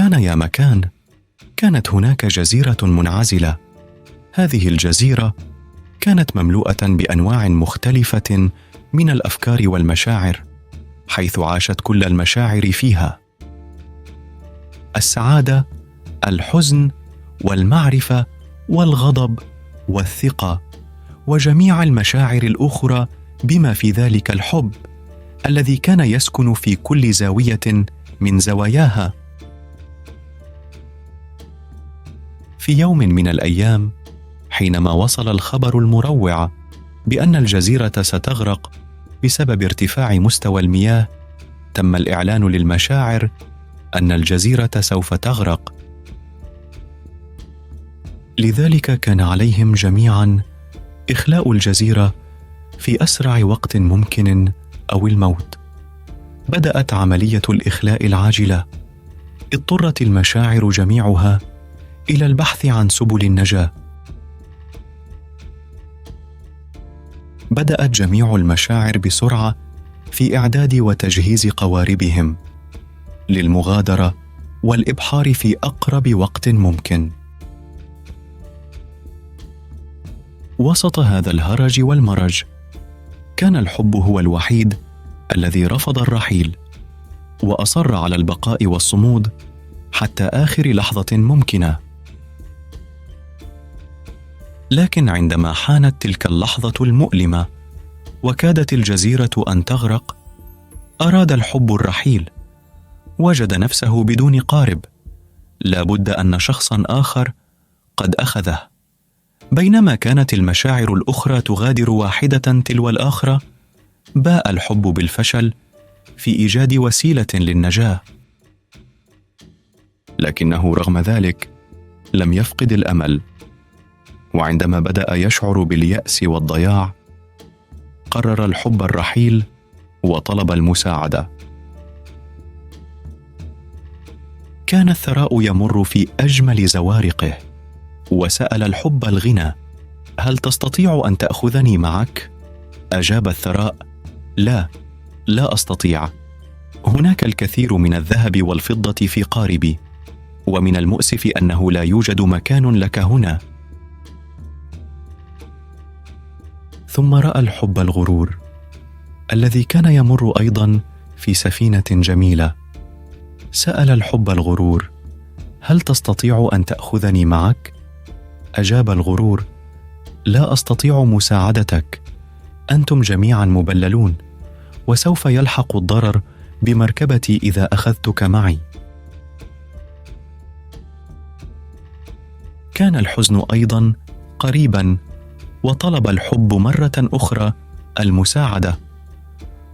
كان يا مكان، كانت هناك جزيرة منعزلة. هذه الجزيرة كانت مملوءة بأنواع مختلفة من الأفكار والمشاعر، حيث عاشت كل المشاعر فيها: السعادة، الحزن، والمعرفة، والغضب، والثقة، وجميع المشاعر الأخرى، بما في ذلك الحب الذي كان يسكن في كل زاوية من زواياها. في يوم من الأيام، حينما وصل الخبر المروع بأن الجزيرة ستغرق بسبب ارتفاع مستوى المياه، تم الإعلان للمشاعر أن الجزيرة سوف تغرق. لذلك كان عليهم جميعاً إخلاء الجزيرة في أسرع وقت ممكن أو الموت. بدأت عملية الإخلاء العاجلة. اضطرت المشاعر جميعها إلى البحث عن سبل النجاة. بدأت جميع المشاعر بسرعة في إعداد وتجهيز قواربهم للمغادرة والإبحار في أقرب وقت ممكن. وسط هذا الهرج والمرج، كان الحب هو الوحيد الذي رفض الرحيل، وأصر على البقاء والصمود حتى آخر لحظة ممكنة. لكن عندما حانت تلك اللحظة المؤلمة وكادت الجزيرة أن تغرق، أراد الحب الرحيل. وجد نفسه بدون قارب، لا بد أن شخصاً آخر قد أخذه. بينما كانت المشاعر الأخرى تغادر واحدة تلو الآخرة، باء الحب بالفشل في إيجاد وسيلة للنجاة. لكنه رغم ذلك لم يفقد الأمل، وعندما بدأ يشعر باليأس والضياع، قرر الحب الرحيل وطلب المساعدة. كان الثراء يمر في أجمل زوارقه، وسأل الحب الغنى: هل تستطيع أن تأخذني معك؟ أجاب الثراء: لا أستطيع. هناك الكثير من الذهب والفضة في قاربي، ومن المؤسف أنه لا يوجد مكان لك هنا. ثم رأى الحب الغرور الذي كان يمر أيضا في سفينة جميلة. سأل الحب الغرور: هل تستطيع أن تأخذني معك؟ أجاب الغرور: لا أستطيع مساعدتك، أنتم جميعا مبللون، وسوف يلحق الضرر بمركبتي إذا أخذتك معي. كان الحزن أيضا قريبا، وطلب الحب مرة أخرى المساعدة.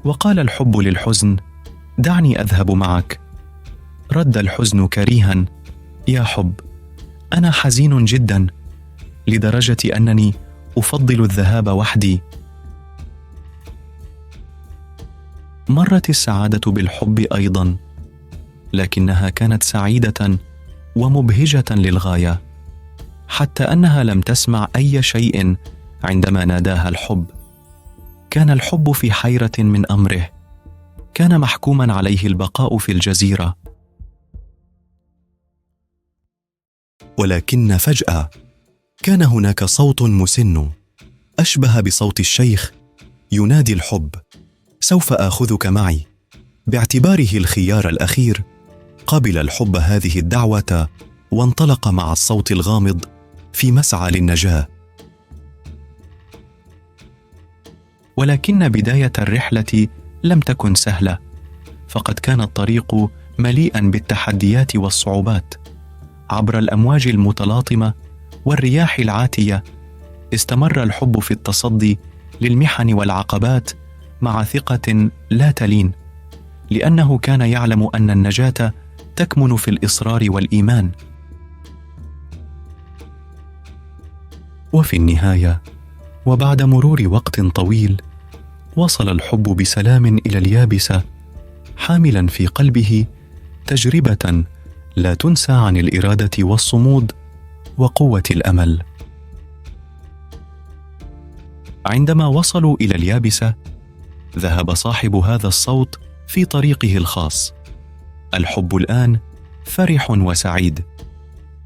وقال الحب للحزن: دعني أذهب معك. رد الحزن كريها: يا حب، أنا حزين جدا، لدرجة أنني أفضل الذهاب وحدي. مرت السعادة بالحب أيضا، لكنها كانت سعيدة ومبهجة للغاية، حتى أنها لم تسمع أي شيء عندما ناداها الحب. كان الحب في حيرة من أمره، كان محكوما عليه البقاء في الجزيرة. ولكن فجأة كان هناك صوت مسن أشبه بصوت الشيخ ينادي الحب: سوف آخذك معي. باعتباره الخيار الأخير، قبل الحب هذه الدعوة وانطلق مع الصوت الغامض في مسعى للنجاة. ولكن بداية الرحلة لم تكن سهلة، فقد كان الطريق مليئا بالتحديات والصعوبات. عبر الأمواج المتلاطمة والرياح العاتية، استمر الحب في التصدي للمحن والعقبات مع ثقة لا تلين، لأنه كان يعلم أن النجاة تكمن في الإصرار والإيمان. وفي النهاية، وبعد مرور وقت طويل، وصل الحب بسلام إلى اليابسة، حاملا في قلبه تجربة لا تنسى عن الإرادة والصمود وقوة الأمل. عندما وصلوا إلى اليابسة، ذهب صاحب هذا الصوت في طريقه الخاص. الحب الآن فرح وسعيد.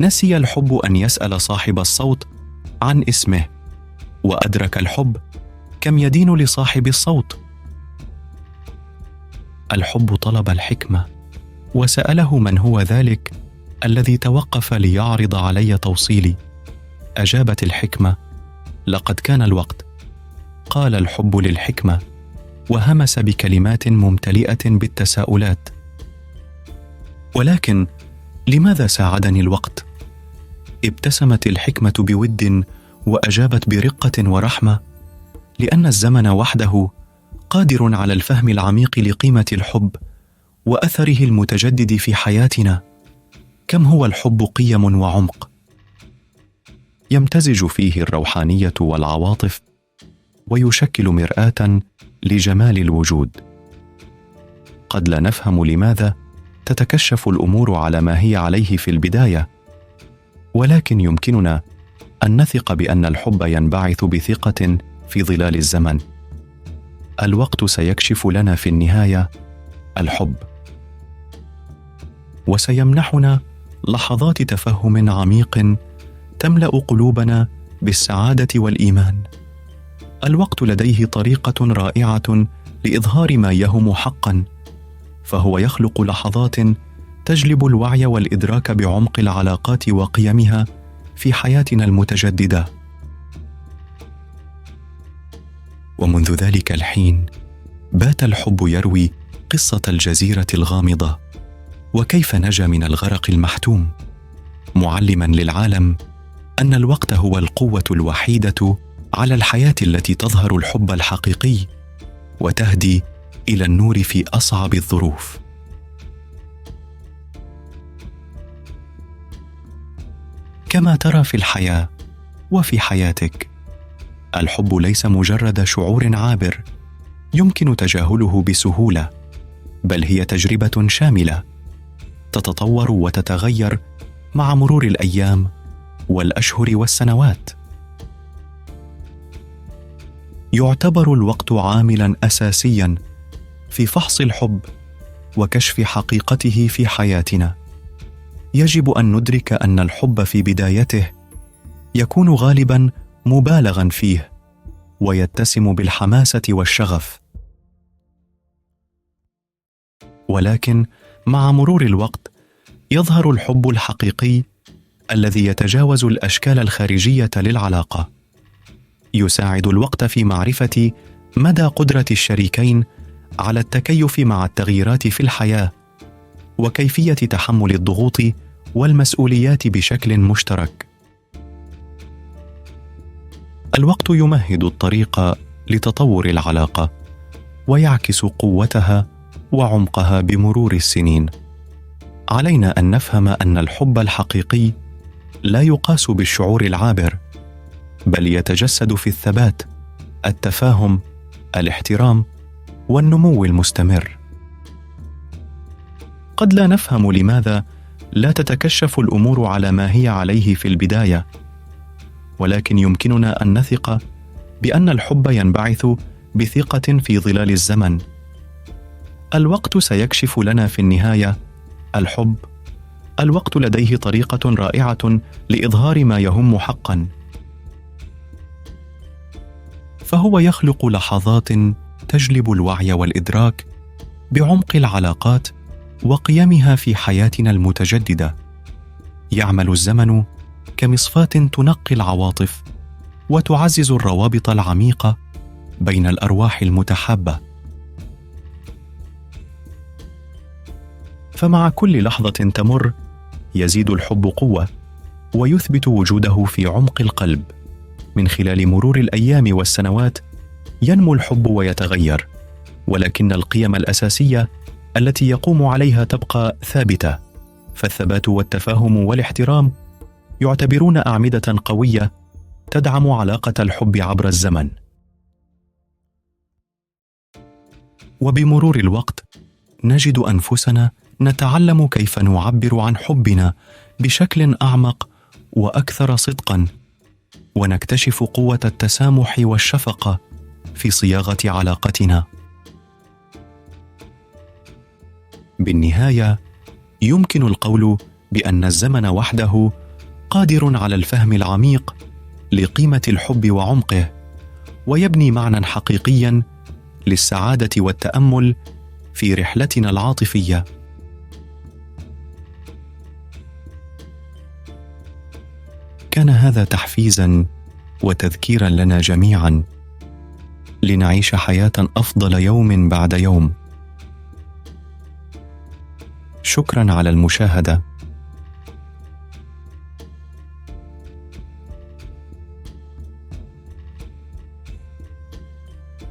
نسي الحب أن يسأل صاحب الصوت عن اسمه، وأدرك الحب كم يدين لصاحب الصوت. الحب طلب الحكمة وسأله من هو ذلك الذي توقف ليعرض علي توصيلي. أجابت الحكمة: لقد كان الوقت. قال الحب للحكمة وهمس بكلمات ممتلئة بالتساؤلات: ولكن لماذا ساعدني الوقت؟ ابتسمت الحكمة بود وأجابت برقة ورحمة: لأن الزمن وحده قادر على الفهم العميق لقيمة الحب وأثره المتجدد في حياتنا. كم هو الحب قيم وعمق، يمتزج فيه الروحانية والعواطف، ويشكل مرآة لجمال الوجود. قد لا نفهم لماذا تتكشف الأمور على ما هي عليه في البداية، ولكن يمكننا أن نثق بأن الحب ينبعث بثقة في ظلال الزمن. الوقت سيكشف لنا في النهاية الحب، وسيمنحنا لحظات تفهم عميق تملأ قلوبنا بالسعادة والإيمان. الوقت لديه طريقة رائعة لإظهار ما يهم حقا، فهو يخلق لحظات تجلب الوعي والإدراك بعمق العلاقات وقيمها في حياتنا المتجددة. ومنذ ذلك الحين بات الحب يروي قصة الجزيرة الغامضة، وكيف نجا من الغرق المحتوم، معلما للعالم أن الوقت هو القوة الوحيدة على الحياة التي تظهر الحب الحقيقي وتهدي إلى النور في أصعب الظروف. كما ترى في الحياة وفي حياتك، الحب ليس مجرد شعور عابر يمكن تجاهله بسهولة، بل هي تجربة شاملة تتطور وتتغير مع مرور الأيام والأشهر والسنوات. يعتبر الوقت عاملاً أساسياً في فحص الحب وكشف حقيقته في حياتنا. يجب أن ندرك أن الحب في بدايته يكون غالباً مبالغاً فيه ويتسم بالحماسة والشغف، ولكن مع مرور الوقت يظهر الحب الحقيقي الذي يتجاوز الأشكال الخارجية للعلاقة. يساعد الوقت في معرفة مدى قدرة الشريكين على التكيف مع التغييرات في الحياة وكيفية تحمل الضغوط والمسؤوليات بشكل مشترك. الوقت يمهد الطريق لتطور العلاقة ويعكس قوتها وعمقها بمرور السنين. علينا أن نفهم أن الحب الحقيقي لا يقاس بالشعور العابر، بل يتجسد في الثبات، التفاهم، الاحترام، والنمو المستمر. قد لا نفهم لماذا لا تتكشف الأمور على ما هي عليه في البداية، ولكن يمكننا أن نثق بأن الحب ينبعث بثقة في ظلال الزمن. الوقت سيكشف لنا في النهاية الحب. الوقت لديه طريقة رائعة لإظهار ما يهم حقا، فهو يخلق لحظات تجلب الوعي والإدراك بعمق العلاقات وقيمها في حياتنا المتجددة. يعمل الزمن كمصفاة تنقي العواطف وتعزز الروابط العميقة بين الأرواح المتحابة. فمع كل لحظة تمر يزيد الحب قوة ويثبت وجوده في عمق القلب. من خلال مرور الأيام والسنوات ينمو الحب ويتغير، ولكن القيم الأساسية التي يقوم عليها تبقى ثابتة. فالثبات والتفاهم والاحترام يعتبرون أعمدة قوية تدعم علاقة الحب عبر الزمن. وبمرور الوقت نجد أنفسنا نتعلم كيف نعبر عن حبنا بشكل أعمق وأكثر صدقاً، ونكتشف قوة التسامح والشفقة في صياغة علاقتنا. بالنهاية، يمكن القول بأن الزمن وحده قادر على الفهم العميق لقيمة الحب وعمقه، ويبني معنى حقيقيا للسعادة والتأمل في رحلتنا العاطفية. كان هذا تحفيزا وتذكيرا لنا جميعا لنعيش حياة أفضل يوم بعد يوم. شكرا على المشاهدة.